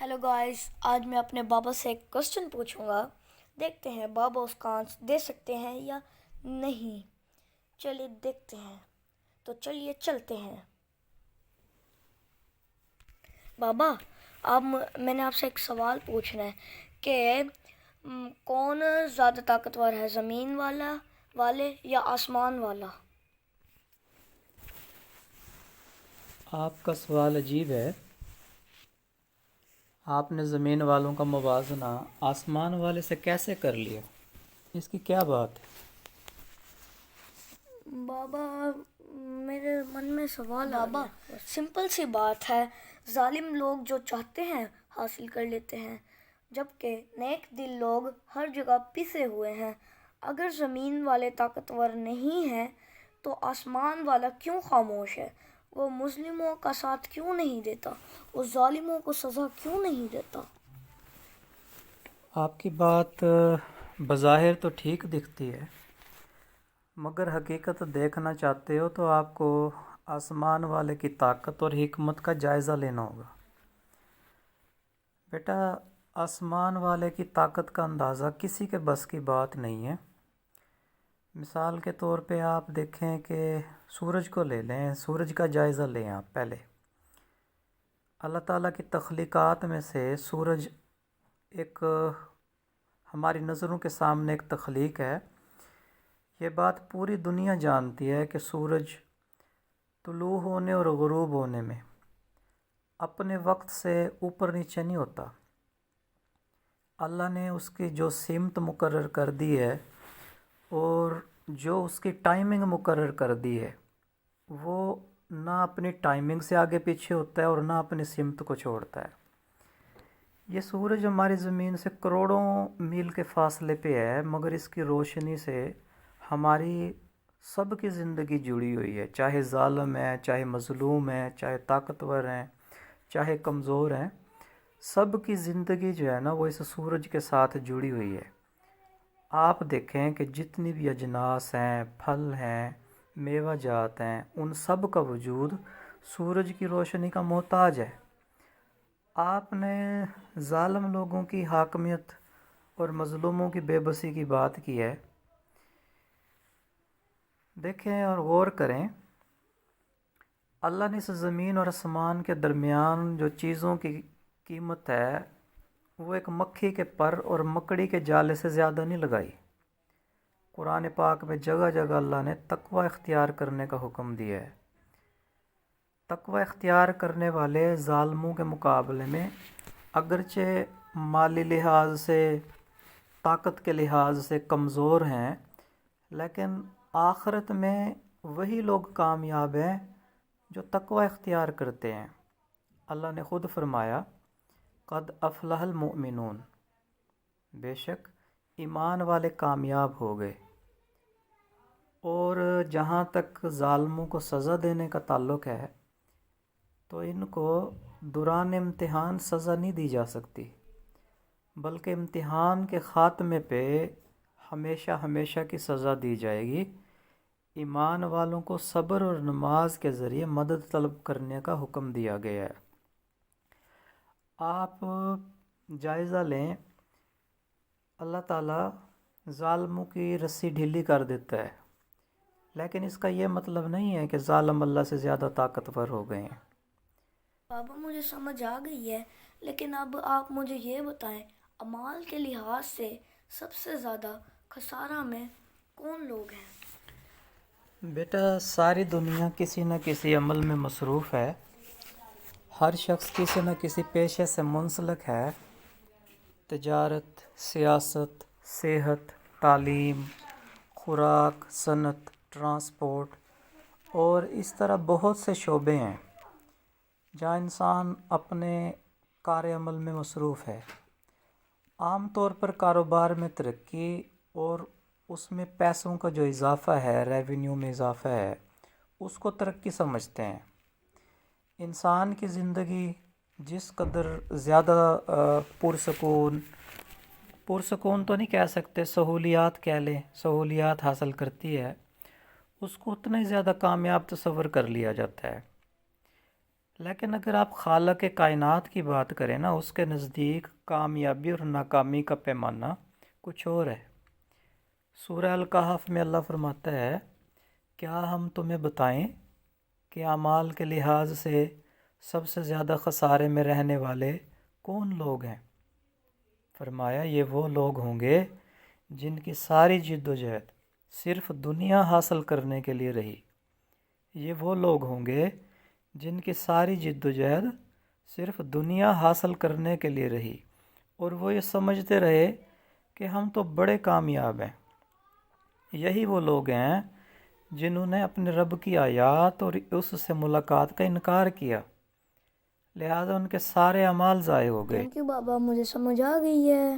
Hello guys, आज मैं अपने बाबा से एक क्वेश्चन पूछूंगा। देखते हैं बाबा उसका आंसर दे सकते हैं या नहीं। चलिए देखते हैं। तो चलिए चलते हैं। बाबा, मैंने आपसे एक सवाल पूछना है कि कौन ज़्यादा ताकतवर है, ज़मीन वाले या आसमान वाला। आपका सवाल अजीब है। आपने ज़मीन वालों का मुवाज़ना आसमान वाले से कैसे कर लिया? इसकी क्या बात है? बाबा, मेरे मन में सवाल बाबा, सिंपल सी बात है। जालिम लोग जो चाहते हैं हासिल कर लेते हैं, जबकि नेक दिल लोग हर जगह पिसे हुए हैं। अगर ज़मीन वाले ताकतवर नहीं हैं तो आसमान वाला क्यों खामोश है? वो मुस्लिमों का साथ क्यों नहीं देता? वो जालिमों को सज़ा क्यों नहीं देता? आपकी बात बज़ाहिर तो ठीक दिखती है, मगर हकीकत देखना चाहते हो तो आपको आसमान वाले की ताकत और हिकमत का जायज़ा लेना होगा। बेटा, आसमान वाले की ताकत का अंदाज़ा किसी के बस की बात नहीं है। मिसाल के तौर पे आप देखें कि सूरज को ले लें, सूरज का जायज़ा लें आप पहले। अल्लाह ताला की तख्लीक़ात में से सूरज एक हमारी नज़रों के सामने एक तख्लीक है। ये बात पूरी दुनिया जानती है कि सूरज तुलू होने और ग़ुरूब होने में अपने वक्त से ऊपर नीचे नहीं होता। अल्लाह ने उसकी जो सिमत मुकर्रर कर दी है और जो उसकी टाइमिंग मुकर्रर कर दी है, वो ना अपनी टाइमिंग से आगे पीछे होता है और ना अपनी सिमत को छोड़ता है। ये सूरज हमारी ज़मीन से करोड़ों मील के फ़ासले पे है, मगर इसकी रोशनी से हमारी सब की ज़िंदगी जुड़ी हुई है। चाहे ज़ालिम है, चाहे मज़लूम है, चाहे ताकतवर हैं, चाहे कमज़ोर हैं, सब की ज़िंदगी जो है ना, वो इस सूरज के साथ जुड़ी हुई है। आप देखें कि जितनी भी अजनास हैं, फल हैं, मेवा जात हैं, उन सब का वजूद सूरज की रोशनी का मोहताज है। आपने ज़ालिम लोगों की हाकमियत और मज़लूमों की बेबसी की बात की है। देखें और गौर करें, अल्लाह ने इस ज़मीन और आसमान के दरमियान जो चीज़ों की कीमत है, वो एक मक्खी के पर और मकड़ी के जाले से ज़्यादा नहीं लगाई। कुरान पाक में जगह जगह अल्लाह ने तक़वा इख्तियार करने का हुक्म दिया है। तक़वा इख्तियार करने वाले ज़ालिमों के मुकाबले में अगरचे माली लिहाज से, ताकत के लिहाज से कमज़ोर हैं, लेकिन आखिरत में वही लोग कामयाब हैं जो तक़वा इख्तियार करते हैं। अल्लाह ने ख़ुद फरमाया, क़द अफ़लहल मुमिनून, बेशक ईमान वाले कामयाब हो गए। और जहाँ तक ज़ालिमों को सज़ा देने का ताल्लुक़ है, तो इनको दौरान इम्तिहान सज़ा नहीं दी जा सकती, बल्कि इम्तिहान के ख़ात्मे पे हमेशा हमेशा की सज़ा दी जाएगी। ईमान वालों को सब्र और नमाज के ज़रिए मदद तलब करने का हुक्म दिया गया है। आप जायज़ा लें, अल्लाह ताला ज़ालिमों की रस्सी ढीली कर देता है, लेकिन इसका ये मतलब नहीं है कि ज़ालिम अल्लाह से ज़्यादा ताकतवर हो गए हैं। बाबा, मुझे समझ आ गई है, लेकिन अब आप मुझे ये बताएं, अमाल के लिहाज से सबसे ज़्यादा खसारा में कौन लोग हैं? बेटा, सारी दुनिया किसी न किसी अमल में मसरूफ़ है। हर शख्स किसी न किसी पेशे से मुंसलिक है। तिजारत, सियासत, सेहत, तालीम, खुराक, सनत, ट्रांसपोर्ट और इस तरह बहुत से शोबे हैं जहाँ इंसान अपने कार अमल में मसरूफ़ है। आम तौर पर कारोबार में तरक्की और उसमें पैसों का जो इजाफ़ा है, रेवेन्यू में इजाफ़ा है, उसको तरक्की समझते हैं। इंसान की ज़िंदगी जिस कदर ज़्यादा पुरसकून तो नहीं कह सकते, सहूलियात कह लें, सहूलियात हासिल करती है, उसको उतना ही ज़्यादा कामयाब तस्वर कर लिया जाता है। لیکن اگر آپ خالق کائنات کی بات کریں نا، اس کے نزدیک کامیابی اور ناکامی کا پیمانہ کچھ اور ہے۔ سورہ الکہف میں اللہ فرماتا ہے، کیا ہم تمہیں بتائیں کہ اعمال کے لحاظ سے سب سے زیادہ خسارے میں رہنے والے کون لوگ ہیں؟ فرمایا یہ وہ لوگ ہوں گے جن کی ساری جد و جہد صرف دنیا حاصل کرنے کے لیے رہی۔ یہ وہ لوگ ہوں گے جن کی ساری جد و جہد صرف دنیا حاصل کرنے کے لیے رہی، اور وہ یہ سمجھتے رہے کہ ہم تو بڑے کامیاب ہیں۔ یہی وہ لوگ ہیں جنہوں نے اپنے رب کی آیات اور اس سے ملاقات کا انکار کیا، لہذا ان کے سارے اعمال ضائع ہو گئے۔ تھینک یو بابا، مجھے سمجھ آ گئی ہے۔